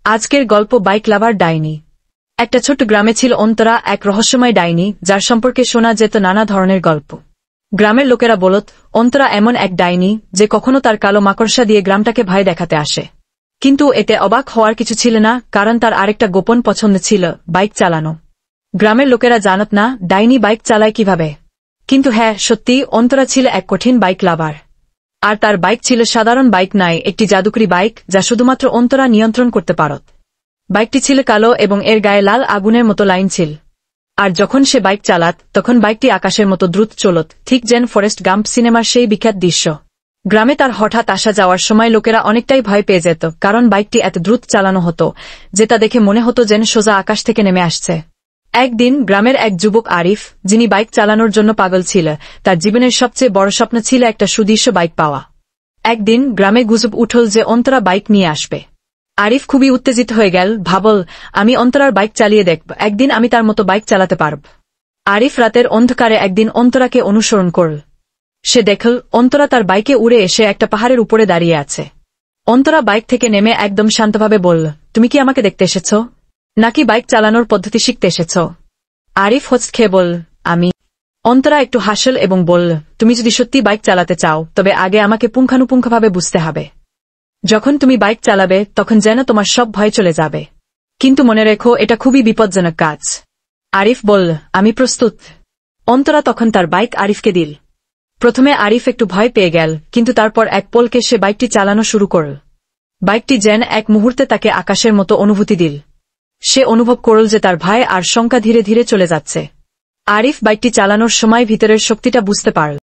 আজকের গল্প বাইক লাভার ডাইনি। একটা ছোট্ট গ্রামে ছিল অন্তরা, এক রহস্যময় ডাইনি যার সম্পর্কে শোনা যেত নানা ধরনের গল্প। গ্রামের লোকেরা বলত অন্তরা এমন এক ডাইনি যে কখনো তার কালো মাকড়সা দিয়ে গ্রামটাকে ভয় দেখাতে আসে। কিন্তু এতে অবাক হওয়ার কিছু ছিল না, কারণ তার আরেকটা গোপন পছন্দ ছিল, বাইক চালানো। গ্রামের লোকেরা জানত না ডাইনি বাইক চালায় কিভাবে, কিন্তু হ্যাঁ, সত্যি অন্তরা ছিল এক কঠিন বাইক লাভার। আর তার বাইক ছিল সাধারণ বাইক নয়, একটি জাদুকরি বাইক যা শুধুমাত্র অন্তরা নিয়ন্ত্রণ করতে পারত। বাইকটি ছিল কালো এবং এর গায়ে লাল আগুনের মতো লাইন ছিল। আর যখন সে বাইক চালাত তখন বাইকটি আকাশের মতো দ্রুত চলত, ঠিক যেন ফরেস্ট গাম্প সিনেমার সেই বিখ্যাত দৃশ্য। গ্রামে তার হঠাৎ আসা যাওয়ার সময় লোকেরা অনেকটাই ভয় পেয়ে যেত, কারণ বাইকটি এত দ্রুত চালানো হতো যে তা দেখে মনে হতো যেন সোজা আকাশ থেকে নেমে আসছে। একদিন গ্রামের এক যুবক আরিফ, যিনি বাইক চালানোর জন্য পাগল ছিল, তার জীবনের সবচেয়ে বড় স্বপ্ন ছিল একটা সুদৃশ্য বাইক পাওয়া। একদিন গ্রামে গুজব উঠল যে অন্তরা বাইক নিয়ে আসবে। আরিফ খুবই উত্তেজিত হয়ে গেল, ভাবল আমি অন্তরার বাইক চালিয়ে দেখব, একদিন আমি তার মতো বাইক চালাতে পারব। আরিফ রাতের অন্ধকারে একদিন অন্তরাকে অনুসরণ করল। সে দেখল অন্তরা তার বাইকে উড়ে এসে একটা পাহাড়ের উপরে দাঁড়িয়ে আছে। অন্তরা বাইক থেকে নেমে একদম শান্তভাবে বলল, তুমি কি আমাকে দেখতে এসেছ, নাকি বাইক চালানোর পদ্ধতি শিখতে এসেছ? আরিফ হচকে খেয়ে বলল, আমি। অন্তরা একটু হাসল এবং বলল, তুমি যদি সত্যি বাইক চালাতে চাও তবে আগে আমাকে পুঙ্খানুপুঙ্খভাবে বুঝতে হবে। যখন তুমি বাইক চালাবে তখন যেন তোমার সব ভয় চলে যাবে, কিন্তু মনে রেখো এটা খুবই বিপজ্জনক কাজ। আরিফ বলল, আমি প্রস্তুত। অন্তরা তখন তার বাইক আরিফকে দিল। প্রথমে আরিফ একটু ভয় পেয়ে গেল, কিন্তু তারপর এক পলকে সে বাইকটি চালানো শুরু করল। বাইকটি যেন এক মুহূর্তে তাকে আকাশের মতো অনুভূতি দিল। সে অনুভব করল যে তার ভয় আর শঙ্কা ধীরে ধীরে চলে যাচ্ছে। আরিফ বাইকটি চালানোর সময় ভিতরের শক্তিটা বুঝতে পারল।